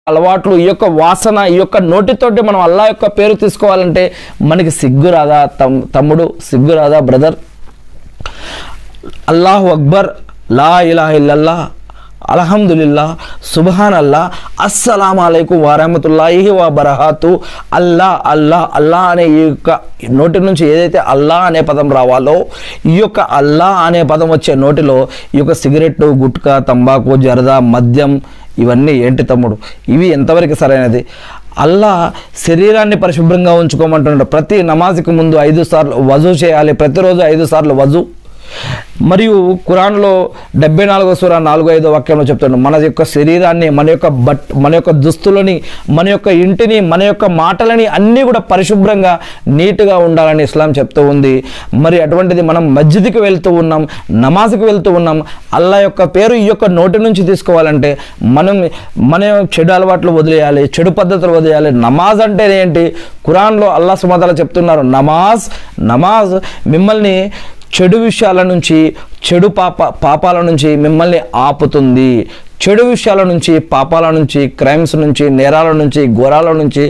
అలవాట్లు, ఈ యొక్క వాసన, ఈ యొక్క నోటితోటి మనం అల్లా యొక్క పేరు తీసుకోవాలంటే మనకి సిగ్గు రాదా తమ్ముడు, సిగ్గు రాదా బ్రదర్? అల్లాహు అక్బర్, లా ఇలాహ ఇల్లల్లా, అల్హమ్దులిల్లా, సుబ్హాన్ అల్లా, అస్సలాము అలైకుం వరహమతుల్లాహి వబరకాతు. అల్లా అల్లా అల్లా అనే ఈ యొక్క నోటి నుంచి ఏదైతే అల్లా అనే పదం రావాలో, ఈ యొక్క అల్లా అనే పదం వచ్చే నోటిలో ఈ యొక్క సిగరెట్టు, గుట్కా, తంబాకు, జరదా, మద్యం ఇవన్నీ ఏంటి తమ్ముడు? ఇవి ఎంతవరకు సరైనది? అల్లా శరీరాన్ని పరిశుభ్రంగా ఉంచుకోమంటున్నాడు. ప్రతి నమాజ్కి ముందు 5 సార్లు వజూ చేయాలి, ప్రతిరోజు 5 సార్లు వజూ. మరియు ఖురాన్లో 74వ సూరా 4-5 వాక్యంలో చెప్తున్నాడు, మన యొక్క శరీరాన్ని, మన యొక్క దుస్తులని, మన యొక్క ఇంటిని, మన యొక్క మాటలని అన్నీ కూడా పరిశుభ్రంగా నీట్గా ఉండాలని ఇస్లాం చెప్తూ ఉంది. మరి అటువంటిది మనం మస్జిద్కి వెళ్తూ ఉన్నాం, నమాజ్కి వెళ్తూ ఉన్నాం, అల్లా యొక్క పేరు ఈ యొక్క నోటి నుంచి తీసుకోవాలంటే మన చెడు అలవాట్లు వదిలేయాలి, చెడు పద్ధతులు వదిలేయాలి. నమాజ్ అంటే ఏంటి? ఖురాన్లో అల్లా సుబ్హానహు వ తఆలా చెప్తున్నారు, నమాజ్ మిమ్మల్ని చెడు విషయాల నుంచి, చెడు పాపాల నుంచి మిమ్మల్ని ఆపుతుంది. చెడు విషయాల నుంచి, పాపాల నుంచి, క్రైమ్స్ నుంచి, నేరాల నుంచి, ఘోరాల నుంచి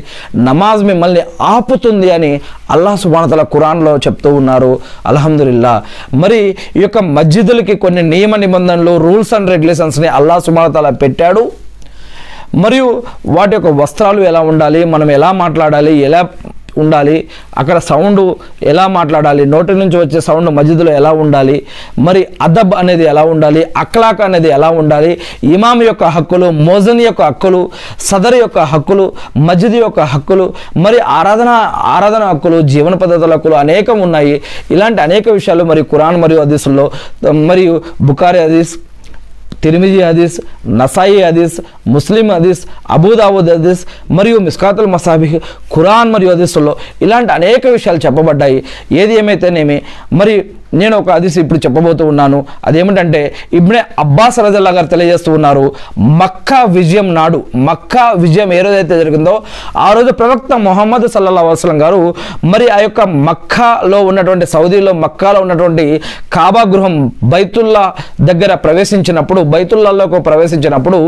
నమాజ్ మిమ్మల్ని ఆపుతుంది అని అల్లాహ్ సుబ్హానహు వ తఆలా ఖురాన్లో చెప్తూ ఉన్నారు. అల్హమ్దులిల్లా. మరి ఈ యొక్క మస్జిదులకి కొన్ని నియమ నిబంధనలు, రూల్స్ అండ్ రెగ్యులేషన్స్ని అల్లాహ్ సుబ్హానహు వ తఆలా పెట్టాడు. మరియు వాటి యొక్క వస్త్రాలు ఎలా ఉండాలి, మనం ఎలా మాట్లాడాలి, ఎలా ఉండాలి, అక్కడ సౌండ్ ఎలా మాట్లాడాలి, నోటి నుంచి వచ్చే సౌండ్ మస్జిద్లో ఎలా ఉండాలి, మరి అదబ్ అనేది ఎలా ఉండాలి, అఖ్లాక్ అనేది ఎలా ఉండాలి, ఇమాం యొక్క హక్కులు, మోజన్ యొక్క హక్కులు, సదర్ యొక్క హక్కులు, మస్జిద్ యొక్క హక్కులు, మరి ఆరాధన హక్కులు, జీవన పద్ధతుల హక్కులు అనేకం ఉన్నాయి. ఇలాంటి అనేక విషయాలు మరి ఖురాన్ మరియు హదీసుల్లో, మరియు బుఖారీ హదీస్, తిర్మిజీ హదీస్, నసాయి హదీస్, ముస్లిం హదీస్, అబూ దావూద్ హదీస్ మరియు మిస్కాతుల్ మసాబిహ్, ఖురాన్ మరియు హదీసుల్లో ఇలాంటి అనేక విషయాలు చెప్పబడ్డాయి. ఏది ఏమైతేనేమి మరి నేను ఒక హదీస్ ఇప్పుడు చెప్పబోతూ ఉన్నాను. అదేమిటంటే ఇబ్నే అబ్బాస్ రజల్లా గారు తెలియజేస్తూ ఉన్నారు, మక్కా విజయం నాడు, మక్కా విజయం ఏ రోజైతే జరిగిందో ఆ రోజు ప్రవక్త ముహమ్మద్ సల్లల్లాహు అలైహి వసల్లం గారు మరి ఆ యొక్క మక్కాలో ఉన్నటువంటి, సౌదీలో మక్కాలో ఉన్నటువంటి కాబా గృహం బైతుల్లా దగ్గర ప్రవేశించినప్పుడు, బైతుల్లాలోకి ప్రవేశించినప్పుడు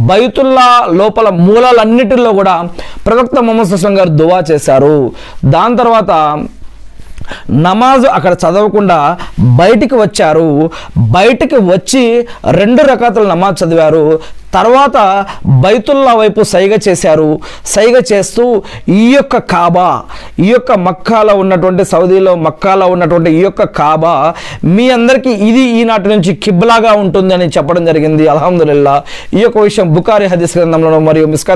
బైతుల్లా లోపల మూలాలన్నిటిలో కూడా ప్రవక్త ముహమ్మద్ సల్లల్లాహు అలైహి వసల్లం గారు దువా చేశారు. దాని తర్వాత నమాజ్ అక్కడ చదవకుండా బయటికి వచ్చారు. బయటికి వచ్చి 2 రకాతుల నమాజ్ చదివారు. తర్వాత బైతుల్లా వైపు సైగ చేశారు. సైగ చేస్తూ ఈ యొక్క కాబా, ఈ యొక్క మక్కాలో ఉన్నటువంటి, సౌదీలో మక్కాలో ఉన్నటువంటి ఈ యొక్క కాబా మీ అందరికీ ఇది ఈనాటి నుంచి కిబ్లాగా ఉంటుంది అని చెప్పడం జరిగింది. అల్హమ్దులిల్లా. ఈ యొక్క విషయం బుఖారీ హదీస్ గ్రంథంలో మరియు